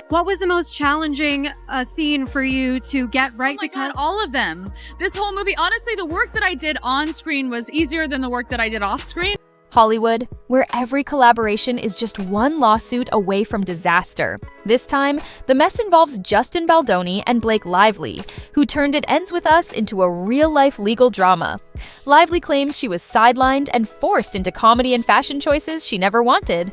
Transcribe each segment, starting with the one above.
What was the most challenging scene for you to get right? Oh my God, all of them. This whole movie, honestly, the work that I did on screen was easier than the work that I did off screen. Hollywood, where every collaboration is just one lawsuit away from disaster. This time, the mess involves Justin Baldoni and Blake Lively, who turned It Ends With Us into a real-life legal drama. Lively claims she was sidelined and forced into comedy and fashion choices she never wanted.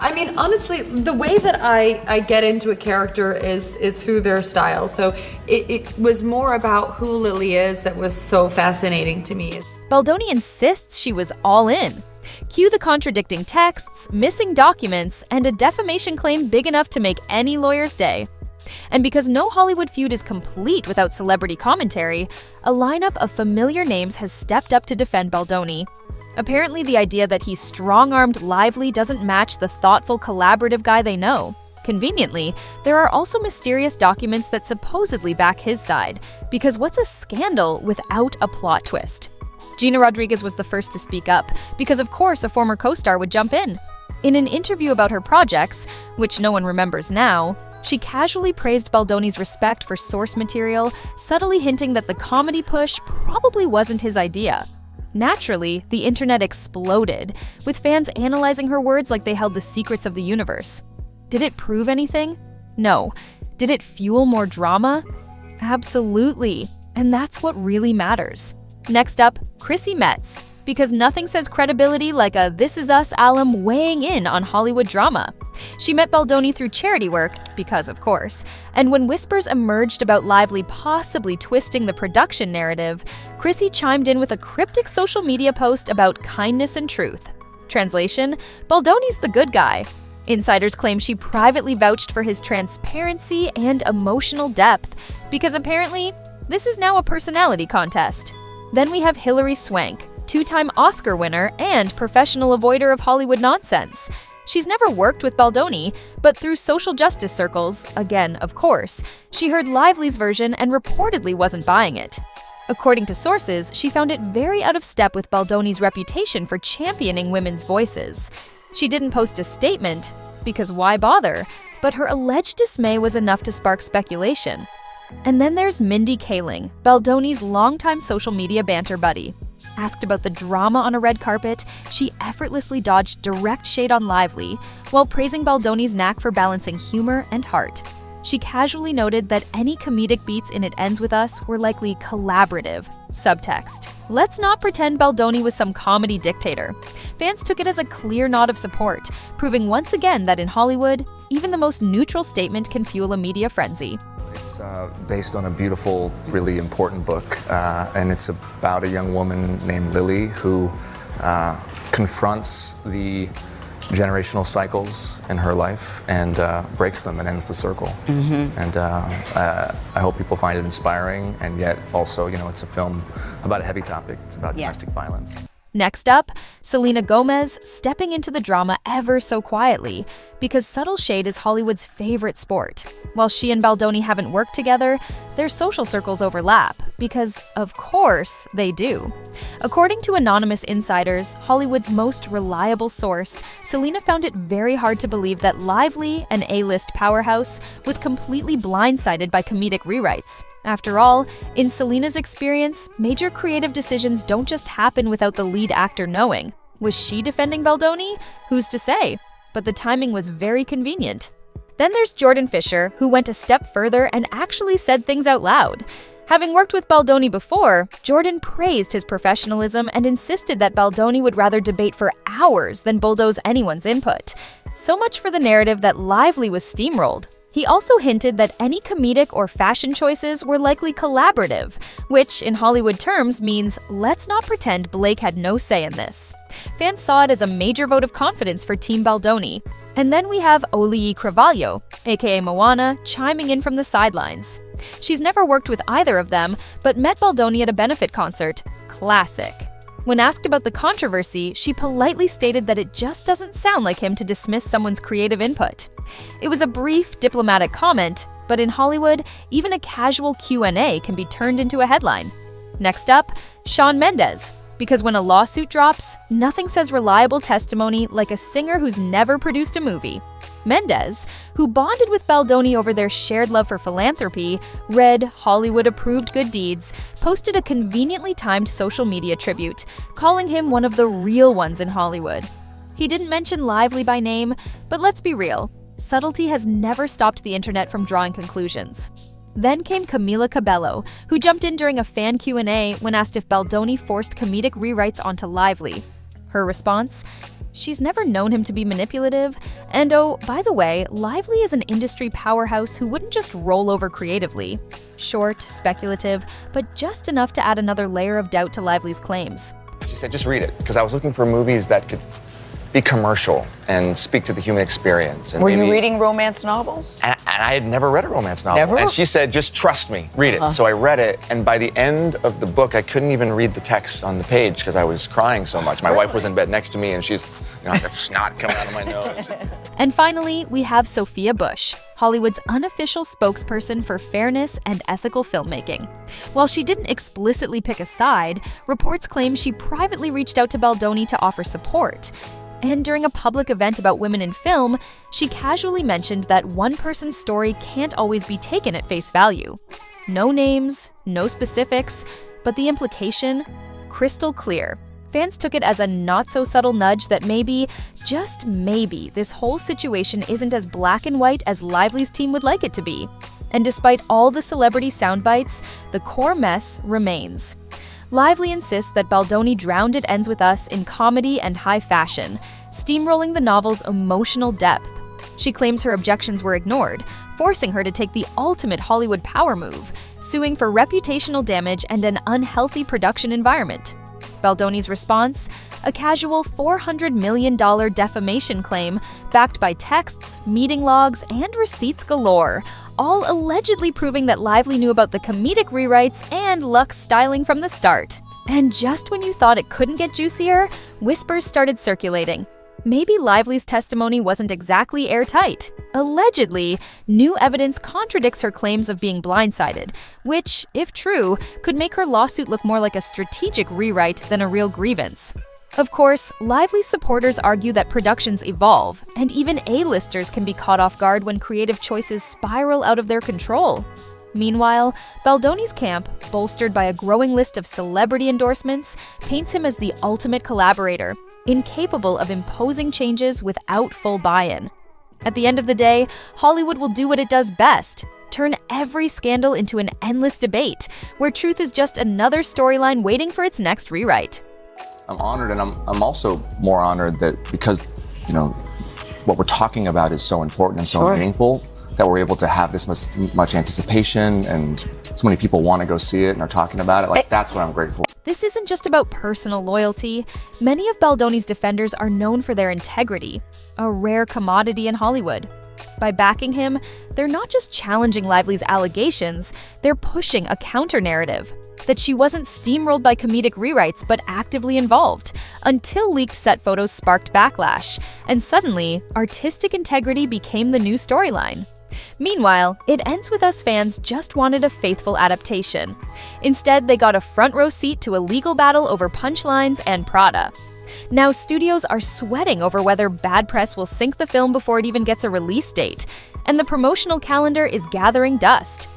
I mean, honestly, the way that I get into a character is through their style. So it was more about who Lily is that was so fascinating to me. Baldoni insists she was all in. Cue the contradicting texts, missing documents, and a defamation claim big enough to make any lawyer's day. And because no Hollywood feud is complete without celebrity commentary, a lineup of familiar names has stepped up to defend Baldoni. Apparently, the idea that he strong-armed Lively doesn't match the thoughtful, collaborative guy they know. Conveniently, there are also mysterious documents that supposedly back his side, because what's a scandal without a plot twist? Gina Rodriguez was the first to speak up, because of course a former co-star would jump in. In an interview about her projects, which no one remembers now, she casually praised Baldoni's respect for source material, subtly hinting that the comedy push probably wasn't his idea. Naturally, the internet exploded, with fans analyzing her words like they held the secrets of the universe. Did it prove anything? No. Did it fuel more drama? Absolutely. And that's what really matters. Next up, Chrissy Metz, because nothing says credibility like a This Is Us alum weighing in on Hollywood drama. She met Baldoni through charity work, because of course, and when whispers emerged about Lively possibly twisting the production narrative, Chrissy chimed in with a cryptic social media post about kindness and truth. Translation: Baldoni's the good guy. Insiders claim she privately vouched for his transparency and emotional depth, because apparently, this is now a personality contest. Then we have Hilary Swank, two-time Oscar winner and professional avoider of Hollywood nonsense. She's never worked with Baldoni, but through social justice circles, again, of course, she heard Lively's version and reportedly wasn't buying it. According to sources, she found it very out of step with Baldoni's reputation for championing women's voices. She didn't post a statement, because why bother? But her alleged dismay was enough to spark speculation. And then there's Mindy Kaling, Baldoni's longtime social media banter buddy. Asked about the drama on a red carpet, she effortlessly dodged direct shade on Lively, while praising Baldoni's knack for balancing humor and heart. She casually noted that any comedic beats in It Ends With Us were likely collaborative. Subtext: let's not pretend Baldoni was some comedy dictator. Fans took it as a clear nod of support, proving once again that in Hollywood, even the most neutral statement can fuel a media frenzy. It's based on a beautiful, really important book, and it's about a young woman named Lily who confronts the generational cycles in her life and breaks them and ends the circle. And I hope people find it inspiring, and yet also, you know, it's a film about a heavy topic. It's about domestic violence. Next up, Selena Gomez stepping into the drama ever so quietly, because subtle shade is Hollywood's favorite sport. While she and Baldoni haven't worked together, their social circles overlap, because of course they do. According to anonymous insiders, Hollywood's most reliable source, Selena found it very hard to believe that Lively, an A-list powerhouse, was completely blindsided by comedic rewrites. After all, in Selena's experience, major creative decisions don't just happen without the lead actor knowing. Was she defending Baldoni? Who's to say? But the timing was very convenient. Then there's Jordan Fisher, who went a step further and actually said things out loud. Having worked with Baldoni before, Jordan praised his professionalism and insisted that Baldoni would rather debate for hours than bulldoze anyone's input. So much for the narrative that Lively was steamrolled. He also hinted that any comedic or fashion choices were likely collaborative, which in Hollywood terms means let's not pretend Blake had no say in this. Fans saw it as a major vote of confidence for Team Baldoni. And then we have Oliyi Cravalho, aka Moana, chiming in from the sidelines. She's never worked with either of them, but met Baldoni at a benefit concert. Classic. When asked about the controversy, she politely stated that it just doesn't sound like him to dismiss someone's creative input. It was a brief, diplomatic comment, but in Hollywood, even a casual Q&A can be turned into a headline. Next up, Shawn Mendes. Because when a lawsuit drops, nothing says reliable testimony like a singer who's never produced a movie. Mendez, who bonded with Baldoni over their shared love for philanthropy, read Hollywood-approved good deeds, posted a conveniently timed social media tribute, calling him one of the real ones in Hollywood. He didn't mention Lively by name, but let's be real, subtlety has never stopped the internet from drawing conclusions. Then came Camila Cabello, who jumped in during a fan Q&A when asked if Baldoni forced comedic rewrites onto Lively. Her response? She's never known him to be manipulative, and oh, by the way, Lively is an industry powerhouse who wouldn't just roll over creatively. Short, speculative, but just enough to add another layer of doubt to Lively's claims. She said, just read it, because I was looking for movies that could be commercial and speak to the human experience. And were you reading romance novels? And I had never read a romance novel. Never? And she said, just trust me, read it. So I read it, and by the end of the book, I couldn't even read the text on the page because I was crying so much. My wife was in bed next to me, and she's, I got snot coming out of my nose. And finally, we have Sophia Bush, Hollywood's unofficial spokesperson for fairness and ethical filmmaking. While she didn't explicitly pick a side, reports claim she privately reached out to Baldoni to offer support. And during a public event about women in film, she casually mentioned that one person's story can't always be taken at face value. No names, no specifics, but the implication, crystal clear. Fans took it as a not-so-subtle nudge that maybe, just maybe, this whole situation isn't as black and white as Lively's team would like it to be. And despite all the celebrity soundbites, the core mess remains. Lively insists that Baldoni drowned It Ends With Us in comedy and high fashion, steamrolling the novel's emotional depth. She claims her objections were ignored, forcing her to take the ultimate Hollywood power move, suing for reputational damage and an unhealthy production environment. Baldoni's response? A casual $400 million defamation claim backed by texts, meeting logs, and receipts galore, all allegedly proving that Lively knew about the comedic rewrites and Lux's styling from the start. And just when you thought it couldn't get juicier, whispers started circulating. Maybe Lively's testimony wasn't exactly airtight. Allegedly, new evidence contradicts her claims of being blindsided, which, if true, could make her lawsuit look more like a strategic rewrite than a real grievance. Of course, Lively's supporters argue that productions evolve, and even A-listers can be caught off guard when creative choices spiral out of their control. Meanwhile, Baldoni's camp, bolstered by a growing list of celebrity endorsements, paints him as the ultimate collaborator, incapable of imposing changes without full buy-in. At the end of the day, Hollywood will do what it does best, turn every scandal into an endless debate, where truth is just another storyline waiting for its next rewrite. I'm honored, and I'm also more honored that because, what we're talking about is so important and so meaningful, that we're able to have this much anticipation, and so many people want to go see it and are talking about it. That's what I'm grateful. This isn't just about personal loyalty. Many of Baldoni's defenders are known for their integrity, a rare commodity in Hollywood. By backing him, they're not just challenging Lively's allegations, they're pushing a counter-narrative. That she wasn't steamrolled by comedic rewrites but actively involved, until leaked set photos sparked backlash, and suddenly, artistic integrity became the new storyline. Meanwhile, It Ends With Us fans just wanted a faithful adaptation. Instead, they got a front row seat to a legal battle over punchlines and Prada. Now studios are sweating over whether bad press will sink the film before it even gets a release date, and the promotional calendar is gathering dust.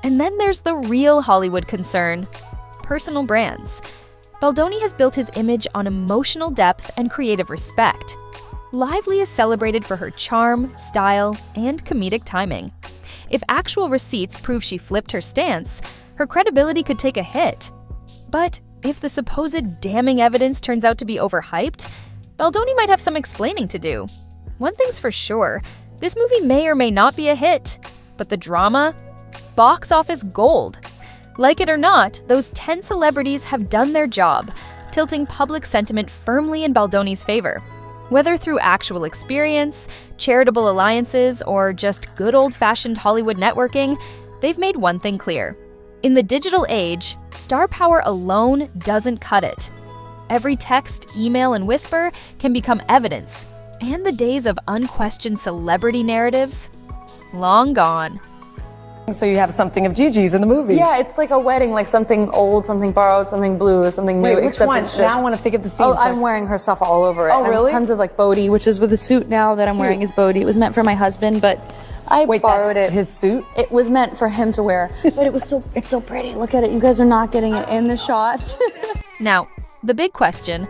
And then there's the real Hollywood concern: personal brands. Baldoni has built his image on emotional depth and creative respect. Lively is celebrated for her charm, style, and comedic timing. If actual receipts prove she flipped her stance, her credibility could take a hit. But if the supposed damning evidence turns out to be overhyped, Baldoni might have some explaining to do. One thing's for sure, this movie may or may not be a hit, but the drama? Box office gold. Like it or not, those 10 celebrities have done their job, tilting public sentiment firmly in Baldoni's favor. Whether through actual experience, charitable alliances, or just good old-fashioned Hollywood networking, they've made one thing clear. In the digital age, star power alone doesn't cut it. Every text, email, and whisper can become evidence, and the days of unquestioned celebrity narratives? Long gone. So you have something of Gigi's in the movie. Yeah, it's like a wedding, like something old, something borrowed, something blue, something new. Wait, which except one? it's just- Now I want to think of the scene. Oh, so- I'm wearing her stuff all over it. Oh, really? And tons of like Bodhi, which is with the suit now that I'm wearing is Bodhi. It was meant for my husband, but I Wait, borrowed that's it. his suit? It was meant for him to wear, but it's so pretty. Look at it. You guys are not getting it in the shot. Now, the big question,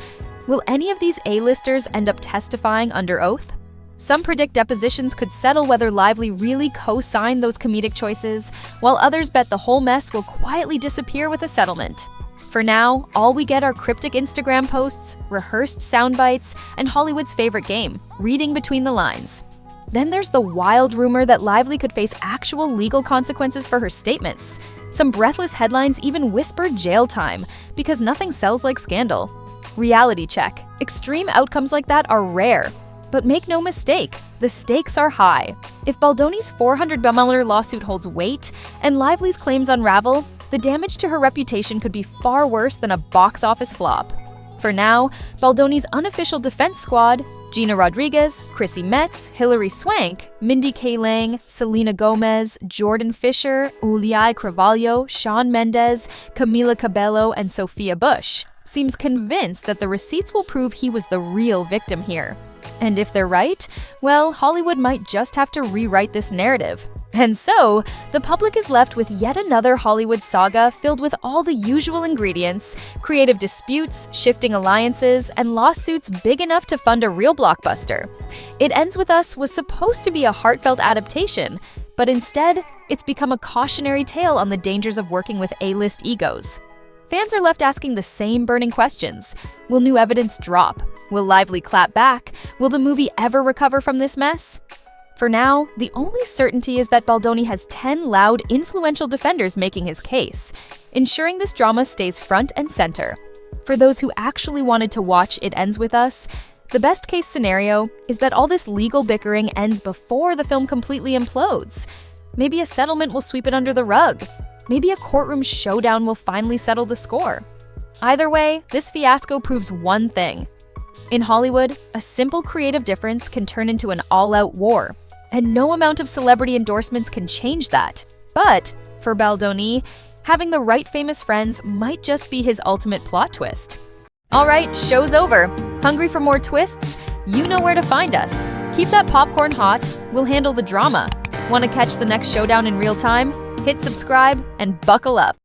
will any of these A-listers end up testifying under oath? Some predict depositions could settle whether Lively really co-signed those comedic choices, while others bet the whole mess will quietly disappear with a settlement. For now, all we get are cryptic Instagram posts, rehearsed sound bites, and Hollywood's favorite game, reading between the lines. Then there's the wild rumor that Lively could face actual legal consequences for her statements. Some breathless headlines even whisper jail time, because nothing sells like scandal. Reality check. Extreme outcomes like that are rare. But make no mistake, the stakes are high. If Baldoni's $400 million lawsuit holds weight, and Lively's claims unravel, the damage to her reputation could be far worse than a box office flop. For now, Baldoni's unofficial defense squad, Gina Rodriguez, Chrissy Metz, Hilary Swank, Mindy Kaling, Selena Gomez, Jordan Fisher, Uliai Cravalho, Shawn Mendes, Camila Cabello, and Sophia Bush, seems convinced that the receipts will prove he was the real victim here. And if they're right, well, Hollywood might just have to rewrite this narrative. And so, the public is left with yet another Hollywood saga filled with all the usual ingredients: creative disputes, shifting alliances, and lawsuits big enough to fund a real blockbuster. It Ends With Us was supposed to be a heartfelt adaptation, but instead, it's become a cautionary tale on the dangers of working with A-list egos. Fans are left asking the same burning questions. Will new evidence drop? Will Lively clap back? Will the movie ever recover from this mess? For now, the only certainty is that Baldoni has 10 loud, influential defenders making his case, ensuring this drama stays front and center. For those who actually wanted to watch It Ends With Us, the best case scenario is that all this legal bickering ends before the film completely implodes. Maybe a settlement will sweep it under the rug. Maybe a courtroom showdown will finally settle the score. Either way, this fiasco proves one thing. In Hollywood, a simple creative difference can turn into an all-out war, and no amount of celebrity endorsements can change that. But, for Baldoni, having the right famous friends might just be his ultimate plot twist. Alright, show's over. Hungry for more twists? You know where to find us. Keep that popcorn hot, we'll handle the drama. Want to catch the next showdown in real time? Hit subscribe and buckle up.